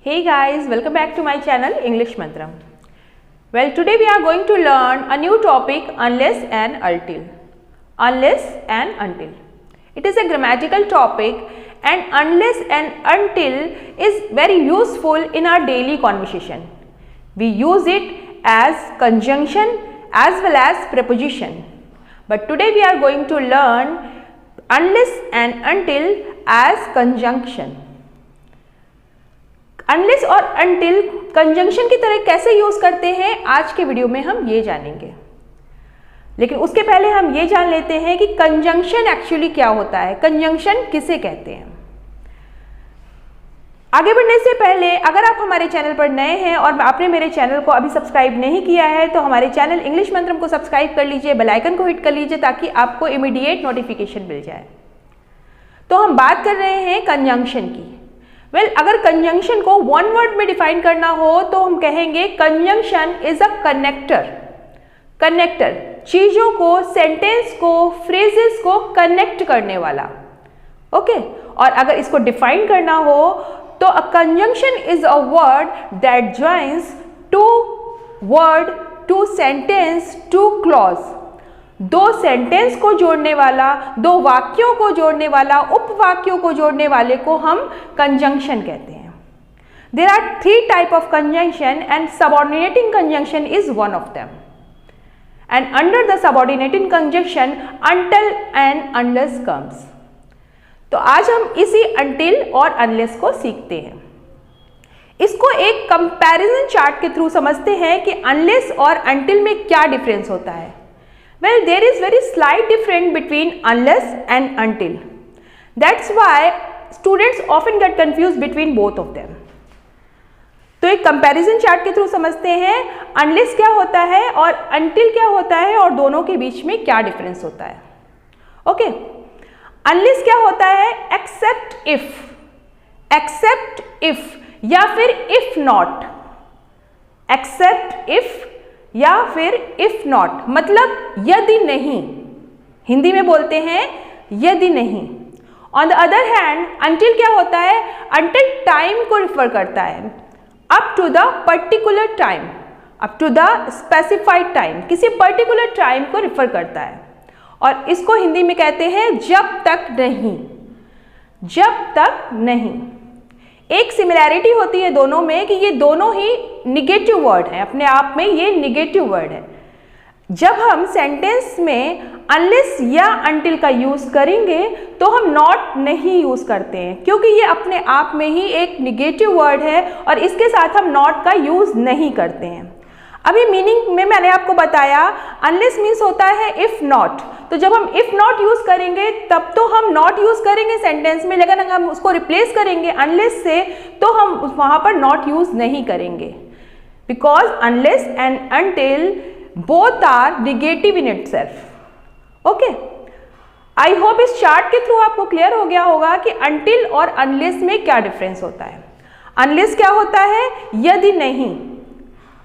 Hey guys, welcome back to my channel English Mantram. Well, today we are going to learn a new topic, unless and until. Unless and until. It is a grammatical topic and unless and until is very useful in our daily conversation. We use it as conjunction as well as preposition. But today we are going to learn unless and until as conjunction. Unless और until conjunction की तरह कैसे use करते हैं आज के video में हम ये जानेंगे, लेकिन उसके पहले हम ये जान लेते हैं कि कंजंक्शन एक्चुअली क्या होता है, कंजंक्शन किसे कहते हैं। आगे बढ़ने से पहले अगर आप हमारे चैनल पर नए हैं और आपने मेरे चैनल को अभी सब्सक्राइब नहीं किया है तो हमारे चैनल इंग्लिश मंत्रम को सब्सक्राइब कर लीजिए, बेल आइकन को हिट कर लीजिए ताकि आपको इमीडिएट नोटिफिकेशन मिल जाए। तो हम बात कर रहे हैं कंजंक्शन की। अगर कंजंक्शन को वन वर्ड में डिफाइन करना हो तो हम कहेंगे conjunction is a connector. Connector चीजों को, सेंटेंस को, फ्रेजेस को कनेक्ट करने वाला। ओके और अगर इसको डिफाइन करना हो तो a conjunction is a word that joins two word, two sentence, two clause. दो सेंटेंस को जोड़ने वाला, दो वाक्यों को जोड़ने वाला, उपवाक्यों को जोड़ने वाले को हम कंजंक्शन कहते हैं। There are three type of conjunction and subordinating conjunction is one of them. And under the subordinating conjunction until and unless comes। तो आज हम इसी until और unless को सीखते हैं। इसको एक कंपैरिजन चार्ट के थ्रू समझते हैं कि unless और until में क्या डिफरेंस होता है। Well, there is very slight difference between unless and until. That's why students often get confused between both of them. तो एक कंपैरिजन चार्ट के थ्रू समझते हैं unless क्या होता है और until क्या होता है और दोनों के बीच में क्या डिफरेंस होता है। ओके unless क्या होता है? except if या फिर if not, except if या फिर इफ नॉट, मतलब यदि नहीं, हिंदी में बोलते हैं यदि नहीं। On the other hand until क्या होता है? अंटिल टाइम को रिफर करता है, up to the particular time, up to the specified time, किसी पर्टिकुलर टाइम को रिफर करता है। और इसको हिंदी में कहते हैं जब तक नहीं, जब तक नहीं। एक सिमिलैरिटी होती है दोनों में कि ये दोनों ही निगेटिव वर्ड हैं, अपने आप में ये निगेटिव वर्ड है। जब हम सेंटेंस में अनलेस या अंटिल का यूज करेंगे तो हम नॉट नहीं यूज करते हैं, क्योंकि ये अपने आप में ही एक निगेटिव वर्ड है और इसके साथ हम नॉट का यूज नहीं करते हैं। अभी मीनिंग में मैंने आपको बताया अनलेस मीन्स होता है इफ नॉट। तो जब हम इफ नॉट यूज करेंगे तब तो हम नॉट यूज करेंगे सेंटेंस में, लेकिन अगर हम उसको रिप्लेस करेंगे अनलेस से तो हम वहां पर नॉट यूज नहीं करेंगे, because unless and until both are negative in itself. Okay I hope इस चार्ट के थ्रू आपको क्लियर हो गया होगा कि अनटिल और अनलेस में क्या डिफरेंस होता है। अनलेस क्या होता है? यदि नहीं।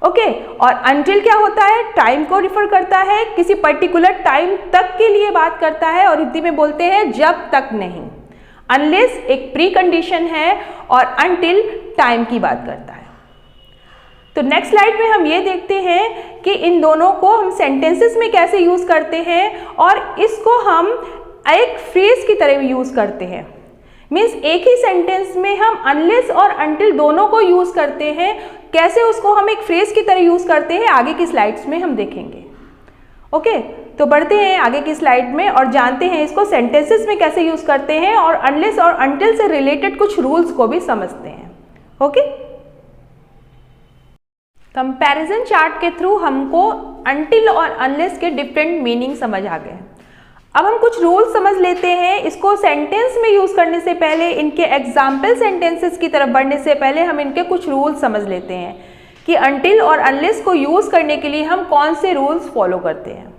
ओके और अनटिल क्या होता है? टाइम को रिफर करता है, किसी पर्टिकुलर टाइम तक के लिए बात करता है और हिंदी में बोलते हैं जब तक नहीं। अनलेस एक प्री कंडीशन है और अनटिल टाइम की बात करता है। तो नेक्स्ट स्लाइड में हम ये देखते हैं कि इन दोनों को हम सेंटेंसेस में कैसे यूज करते हैं और इसको हम एक फ्रेज की तरह यूज करते हैं। मीन्स एक ही सेंटेंस में हम अनलेस और अनटिल दोनों को यूज करते हैं। कैसे उसको हम एक फ्रेज की तरह यूज करते हैं आगे की स्लाइड्स में हम देखेंगे। ओके तो बढ़ते हैं आगे की स्लाइड में और जानते हैं इसको सेंटेंसेस में कैसे यूज करते हैं और अनलेस और अनटिल से रिलेटेड कुछ रूल्स को भी समझते हैं। ओके कंपैरिजन चार्ट के थ्रू हमको अनटिल और अनलेस के डिफरेंट मीनिंग समझ आ गए। अब हम कुछ रूल्स समझ लेते हैं। इसको सेंटेंस में यूज करने से पहले, इनके एग्जाम्पल सेंटेंसेस की तरफ बढ़ने से पहले हम इनके कुछ रूल्स समझ लेते हैं कि अनटिल और अनलेस को यूज करने के लिए हम कौन से रूल्स फॉलो करते हैं।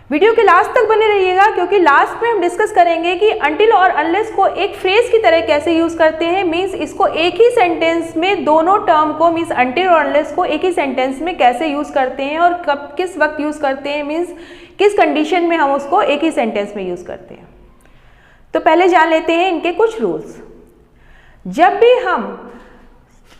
वीडियो के लास्ट तक बने रहिएगा क्योंकि लास्ट में हम डिस्कस करेंगे कि अनटिल और अनलेस को एक फ्रेज की तरह कैसे यूज करते हैं। मीन्स इसको एक ही सेंटेंस में दोनों टर्म को, मीन्स अनटिल और अनलेस को एक ही सेंटेंस में कैसे यूज करते हैं और कब किस वक्त यूज करते हैं, मीन्स किस कंडीशन में हम उसको एक ही सेंटेंस में यूज करते हैं। तो पहले जान लेते हैं इनके कुछ रूल्स। जब भी हम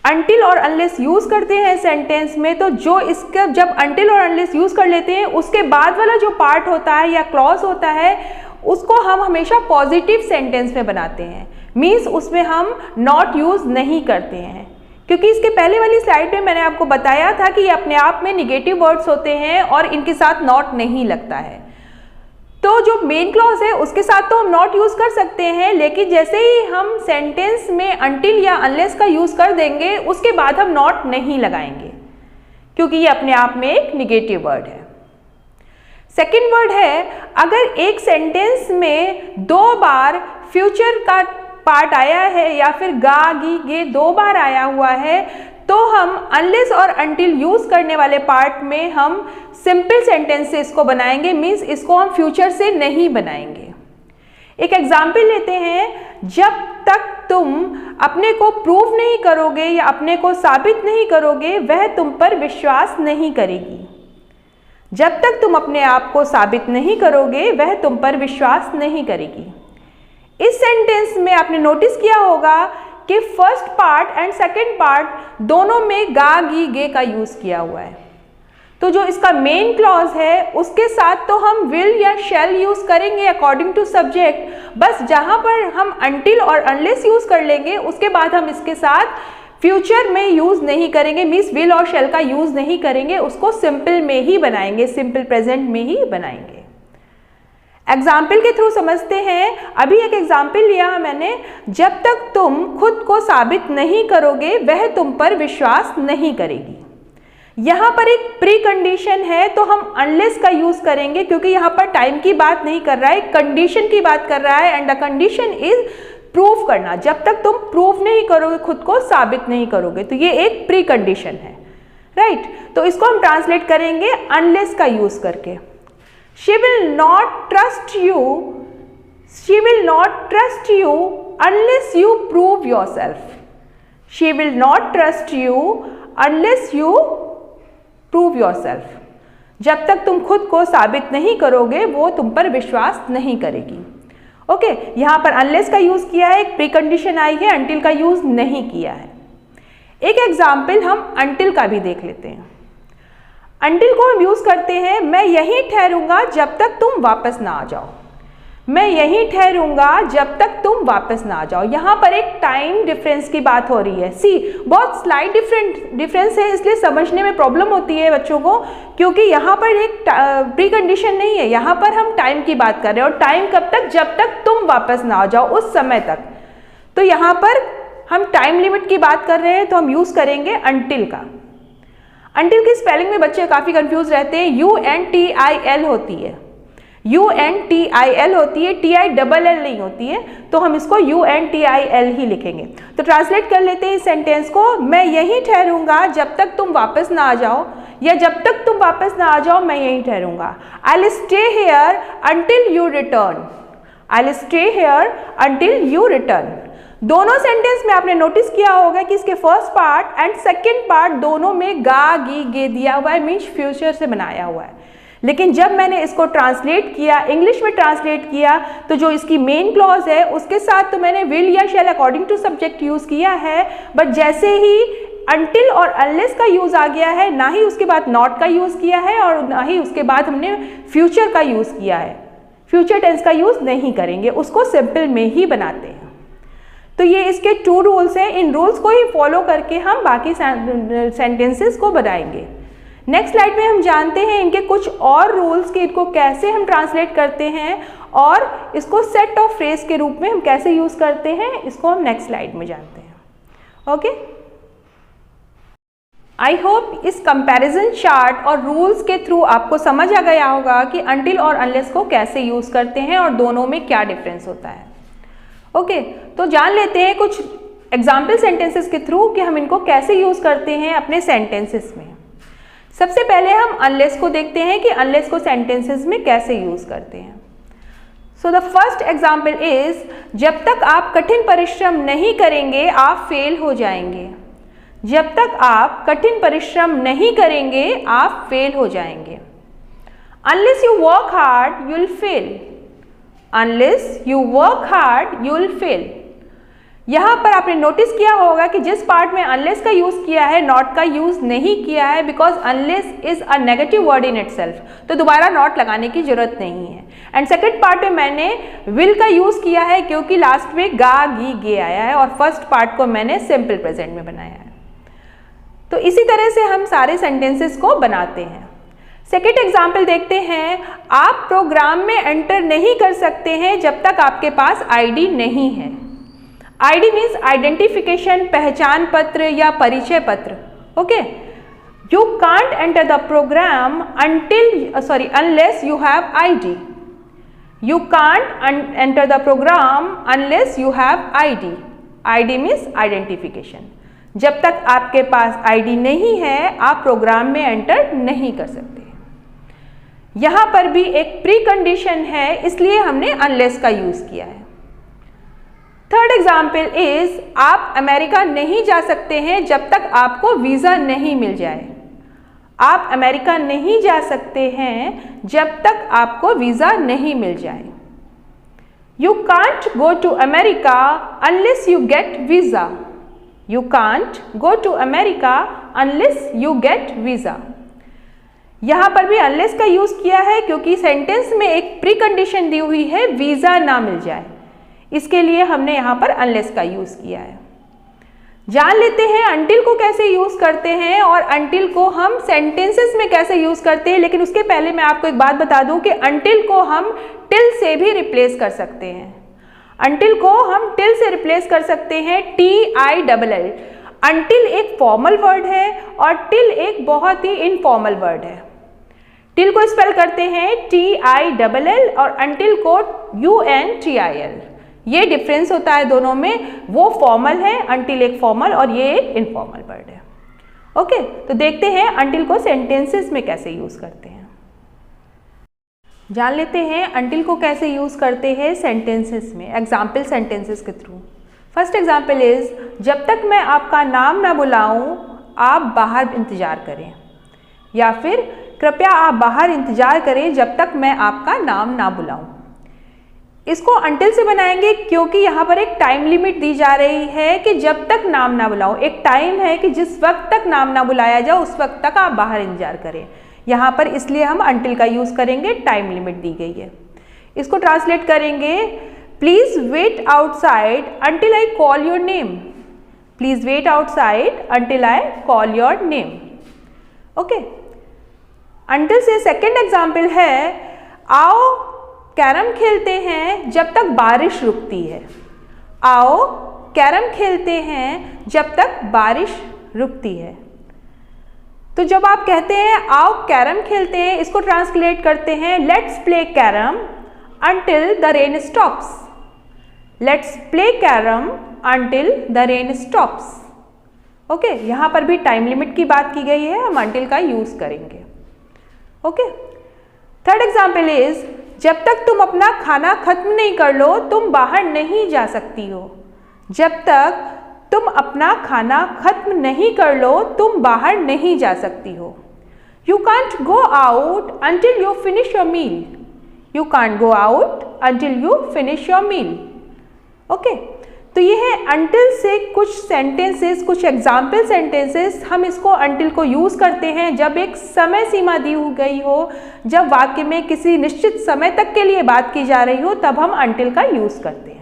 until और unless यूज करते हैं सेंटेंस में, तो जो इसका जब until और unless यूज कर लेते हैं उसके बाद वाला जो पार्ट होता है या क्लॉज होता है उसको हम हमेशा पॉजिटिव सेंटेंस में बनाते हैं, मीन्स उसमें हम नॉट यूज नहीं करते हैं, क्योंकि इसके पहले वाली स्लाइड में मैंने आपको बताया था कि ये अपने आप में निगेटिव वर्ड्स होते हैं और इनके साथ नॉट नहीं लगता है। तो जो मेन क्लॉज है उसके साथ तो हम नॉट यूज कर सकते हैं, लेकिन जैसे ही हम सेंटेंस में until या unless का यूज कर देंगे उसके बाद हम नॉट नहीं लगाएंगे, क्योंकि ये अपने आप में एक निगेटिव वर्ड है। सेकेंड वर्ड है, अगर एक सेंटेंस में 2 बार फ्यूचर का पार्ट आया है या फिर गा गी गे 2 बार आया हुआ है, तो हम unless और until यूज करने वाले पार्ट में हम सिंपल सेंटेंस से इसको बनाएंगे, मीन्स इसको हम फ्यूचर से नहीं बनाएंगे। एक एग्जाम्पल लेते हैं, जब तक तुम अपने को प्रूव नहीं करोगे या अपने को साबित नहीं करोगे वह तुम पर विश्वास नहीं करेगी। जब तक तुम अपने आप को साबित नहीं करोगे वह तुम पर विश्वास नहीं करेगी। इस सेंटेंस में आपने नोटिस किया होगा कि first part and second part दोनों में गा गी गे का यूज किया हुआ है। तो जो इसका मेन क्लॉज है उसके साथ तो हम विल या शैल यूज करेंगे अकॉर्डिंग टू सब्जेक्ट, बस जहां पर हम until और unless यूज कर लेंगे उसके बाद हम इसके साथ फ्यूचर में यूज नहीं करेंगे, मीन्स विल और शैल का यूज नहीं करेंगे, उसको सिंपल में ही बनाएंगे, सिंपल प्रेजेंट में ही बनाएंगे। एग्जाम्पल के थ्रू समझते हैं। अभी एक एग्जाम्पल लिया मैंने, जब तक तुम खुद को साबित नहीं करोगे वह तुम पर विश्वास नहीं करेगी। यहाँ पर एक प्री कंडीशन है तो हम unless का यूज करेंगे, क्योंकि यहाँ पर टाइम की बात नहीं कर रहा है, कंडीशन की बात कर रहा है, and the condition is prove करना। जब तक तुम प्रूव नहीं करोगे, खुद को साबित नहीं करोगे, तो ये एक प्री कंडीशन है, राइट। तो इसको हम ट्रांसलेट करेंगे unless का यूज करके। She will not trust you. She will not trust you unless you prove yourself. She will not trust you unless you prove yourself. जब तक तुम खुद को साबित नहीं करोगे वो तुम पर विश्वास नहीं करेगी। ओके, यहाँ पर unless का यूज किया है, एक प्री कंडीशन आई है, until का यूज नहीं किया है। एक एग्जाम्पल हम until का भी देख लेते हैं। until को हम यूज करते हैं, मैं यहीं ठहरूंगा जब तक तुम वापस ना आ जाओ। मैं यहीं ठहरूंगा जब तक तुम वापस ना आ जाओ। यहाँ पर एक टाइम डिफरेंस की बात हो रही है। सी, बहुत स्लाइट डिफरेंस है, इसलिए समझने में प्रॉब्लम होती है बच्चों को, क्योंकि यहाँ पर एक प्री कंडीशन नहीं है, यहाँ पर हम टाइम की बात कर रहे हैं, और टाइम कब तक? जब तक तुम वापस ना आ जाओ, उस समय तक। तो यहाँ पर हम टाइम लिमिट की बात कर रहे हैं, तो हम यूज करेंगे until का। until की स्पेलिंग में बच्चे काफ़ी कंफ्यूज रहते हैं। UNTIL होती है, UNTIL होती है, TILL नहीं होती है, तो हम इसको UNTIL ही लिखेंगे। तो ट्रांसलेट कर लेते हैं इस सेंटेंस को, मैं यहीं ठहरूंगा जब तक तुम वापस ना आ जाओ, या जब तक तुम वापस ना आ जाओ मैं यहीं ठहरूंगा। I'll stay here until you return. I'll stay here until you return. दोनों सेंटेंस में आपने नोटिस किया होगा कि इसके first part and second part दोनों में गा गी गे दिया हुआ है, मीन्स फ्यूचर से बनाया हुआ है। लेकिन जब मैंने इसको ट्रांसलेट किया, इंग्लिश में ट्रांसलेट किया, तो जो इसकी मेन क्लॉज है उसके साथ तो मैंने विल या शैल अकॉर्डिंग टू सब्जेक्ट यूज किया है, बट जैसे ही until और unless का यूज आ गया है, ना ही उसके बाद नॉट का यूज किया है और ना ही उसके बाद हमने फ्यूचर का यूज किया है। फ्यूचर टेंस का यूज नहीं करेंगे, उसको सिंपल में ही बनाते हैं। तो ये इसके 2 रूल्स हैं, इन रूल्स को ही फॉलो करके हम बाकी सेंटेंसेस को बनाएंगे। नेक्स्ट स्लाइड में हम जानते हैं इनके कुछ और रूल्स कि इनको कैसे हम ट्रांसलेट करते हैं और इसको सेट ऑफ फ्रेज के रूप में हम कैसे यूज करते हैं, इसको हम नेक्स्ट स्लाइड में जानते हैं। ओके, आई होप इस कंपैरिजन चार्ट और रूल्स के थ्रू आपको समझ आ गया होगा कि until और unless को कैसे यूज करते हैं और दोनों में क्या डिफरेंस होता है। ओके, तो जान लेते हैं कुछ एग्जाम्पल सेंटेंसेस के थ्रू कि हम इनको कैसे यूज करते हैं अपने सेंटेंसेस में। सबसे पहले हम unless को देखते हैं कि unless को सेंटेंसेस में कैसे यूज करते हैं। So the first example is, जब तक आप कठिन परिश्रम नहीं करेंगे आप फेल हो जाएंगे। जब तक आप कठिन परिश्रम नहीं करेंगे आप फेल हो जाएंगे। Unless you work hard, you'll fail. Unless you work hard, you'll fail. यहाँ पर आपने नोटिस किया होगा कि जिस पार्ट में अनलेस का यूज़ किया है नॉट का यूज़ नहीं किया है, because unless is a negative word in itself, तो दोबारा नॉट लगाने की जरूरत नहीं है। एंड सेकंड पार्ट में मैंने विल का यूज़ किया है क्योंकि लास्ट में गा गी गे आया है, और फर्स्ट पार्ट को मैंने सिंपल प्रेजेंट में बनाया है। तो इसी तरह से हम सारे सेंटेंसेस को बनाते हैं। सेकेंड एग्जाम्पल देखते हैं। आप प्रोग्राम में एंटर नहीं कर सकते हैं जब तक आपके पास आईडी नहीं है। आईडी मीन्स आइडेंटिफिकेशन, पहचान पत्र या परिचय पत्र। Okay, you can't enter the program unless you have ID. You can't enter the program unless you have ID. ID means identification. जब तक आपके पास आईडी नहीं है आप प्रोग्राम में एंटर नहीं कर सकते। यहां पर भी एक प्री कंडीशन है, इसलिए हमने अनलेस का यूज किया है। थर्ड एग्जाम्पल इज आप अमेरिका नहीं जा सकते हैं जब तक आपको वीज़ा नहीं मिल जाए। आप अमेरिका नहीं जा सकते हैं जब तक आपको वीज़ा नहीं मिल जाए। You can't go to America unless you get visa. You can't go to America unless you get visa. यहाँ पर भी अनलेस का यूज़ किया है क्योंकि सेंटेंस में एक प्री कंडीशन दी हुई है, वीज़ा ना मिल जाए, इसके लिए हमने यहाँ पर अनलेस का यूज़ किया है। जान लेते हैं अनटिल को कैसे यूज़ करते हैं और अनटिल को हम सेंटेंसेस में कैसे यूज़ करते हैं। लेकिन उसके पहले मैं आपको एक बात बता दूं कि अनटिल को हम टिल से भी रिप्लेस कर सकते हैं। अनटिल को हम टिल से रिप्लेस कर सकते हैं, TILL। अनटिल एक फॉर्मल वर्ड है और टिल एक बहुत ही इनफॉर्मल वर्ड है। टिल को स्पेल करते हैं TILL और अनटिल को UNTIL। ये डिफरेंस होता है दोनों में, वो फॉर्मल है, अनटिल एक फॉर्मल और ये एक इनफॉर्मल वर्ड है। ओके, तो देखते हैं अनटिल को सेंटेंसेस में कैसे यूज करते हैं। जान लेते हैं अनटिल को कैसे यूज करते हैं सेंटेंसेस में, एग्जाम्पल सेंटेंसेस के थ्रू। फर्स्ट एग्जाम्पल इज जब तक मैं आपका नाम ना बुलाऊं आप बाहर इंतजार करें, या फिर कृपया आप बाहर इंतजार करें जब तक मैं आपका नाम ना बुलाऊं। इसको अनटिल से बनाएंगे क्योंकि यहाँ पर एक टाइम लिमिट दी जा रही है कि जब तक नाम ना बुलाओ, एक टाइम है कि जिस वक्त तक नाम ना बुलाया जाए उस वक्त तक आप बाहर इंतजार करें। यहाँ पर इसलिए हम अनटिल का यूज़ करेंगे, टाइम लिमिट दी गई है। इसको ट्रांसलेट करेंगे, please wait outside until I call your name. Please wait outside until I call your name. Okay, until से सेकेंड एग्जाम्पल है, आओ कैरम खेलते हैं जब तक बारिश रुकती है। आओ कैरम खेलते हैं जब तक बारिश रुकती है। तो जब आप कहते हैं आओ कैरम खेलते हैं, इसको ट्रांसलेट करते हैं, let's play carrom until the rain stops. Let's play carrom until the rain stops. Okay, यहाँ पर भी टाइम लिमिट की बात की गई है, हम अंटिल का यूज करेंगे। ओके, थर्ड एग्जाम्पल इज जब तक तुम अपना खाना खत्म नहीं कर लो तुम बाहर नहीं जा सकती हो। जब तक तुम अपना खाना खत्म नहीं कर लो तुम बाहर नहीं जा सकती हो। You can't go out until you finish your meal. You can't go out until you finish your meal. Okay, तो ये है अनटिल से कुछ सेंटेंसेस, कुछ एग्जाम्पल सेंटेंसेस। हम इसको अनटिल को यूज़ करते हैं जब एक समय सीमा दी गई हो, जब वाक्य में किसी निश्चित समय तक के लिए बात की जा रही हो, तब हम अनटिल का यूज़ करते हैं।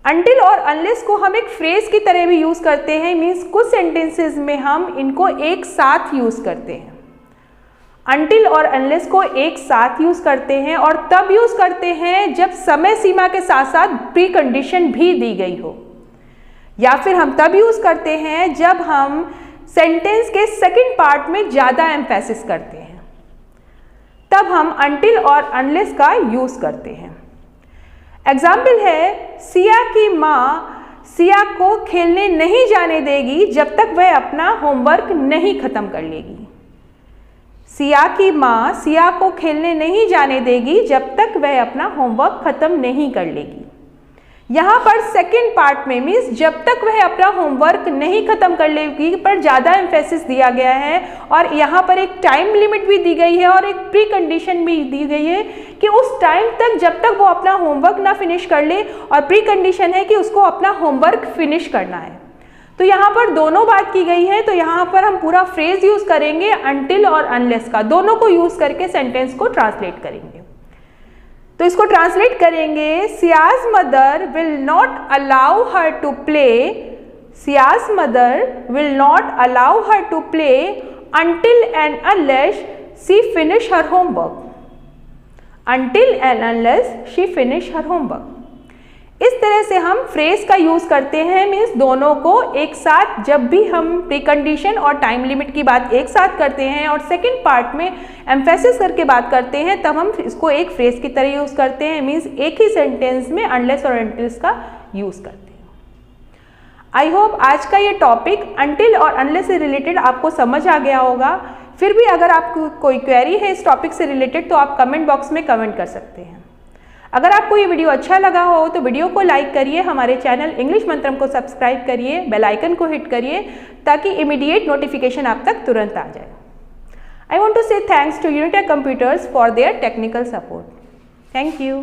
अनटिल और अनलेस को हम एक फ्रेज की तरह भी यूज़ करते हैं, मीन्स कुछ सेंटेंसेस में हम इनको एक साथ यूज़ करते हैं। अनटिल और अनलेस को एक साथ यूज़ करते हैं और तब यूज़ करते हैं जब समय सीमा के साथ साथ प्री कंडीशन भी दी गई हो, या फिर हम तब यूज़ करते हैं जब हम सेंटेंस के सेकंड पार्ट में ज़्यादा एम्फेसिस करते हैं, तब हम अनटिल और अनलेस का यूज़ करते हैं। एग्जाम्पल है, सिया की माँ सिया को खेलने नहीं जाने देगी जब तक वह अपना होमवर्क नहीं खत्म कर लेगी। सिया की माँ सिया को खेलने नहीं जाने देगी जब तक वह अपना होमवर्क खत्म नहीं कर लेगी। यहाँ पर सेकेंड पार्ट में मीन्स जब तक वह अपना होमवर्क नहीं खत्म कर लेगी पर ज़्यादा एम्फेसिस दिया गया है और यहाँ पर एक टाइम लिमिट भी दी गई है और एक प्री कंडीशन भी दी गई है कि उस टाइम तक जब तक वो अपना होमवर्क ना फिनिश कर ले, और प्री कंडीशन है कि उसको अपना होमवर्क फिनिश करना है। तो यहाँ पर दोनों बात की गई है, तो यहाँ पर हम पूरा फ्रेज यूज़ करेंगे अनटिल और अनलेस का, दोनों को यूज़ करके सेंटेंस को ट्रांसलेट करेंगे। तो इसको ट्रांसलेट करेंगे, Siya's mother will not allow her to play, Siya's mother will not allow her to play until and unless she finish her homework, until and unless she finish her homework। इस तरह से हम phrase का use करते हैं, means दोनों को एक साथ, जब भी हम प्रीकंडीशन और टाइम लिमिट की बात एक साथ करते हैं और सेकंड पार्ट में एम्फेसिस करके बात करते हैं, तब हम इसको एक फ्रेज की तरह यूज़ करते हैं, मीन्स एक ही सेंटेंस में अनलेस और अनटिल्स का यूज़ करते हैं। आई होप आज का ये टॉपिक अनटिल और अनलेस से रिलेटेड आपको समझ आ गया होगा। फिर भी अगर आपको कोई क्वेरी है इस टॉपिक से रिलेटेड तो आप कमेंट बॉक्स में कमेंट कर सकते हैं। अगर आपको ये वीडियो अच्छा लगा हो तो वीडियो को लाइक करिए, हमारे चैनल इंग्लिश मंत्रम को सब्सक्राइब करिए, बेल आइकन को हिट करिए ताकि इमीडिएट नोटिफिकेशन आप तक तुरंत आ जाए। I want to say thanks to Unitech computers for their technical support. Thank you.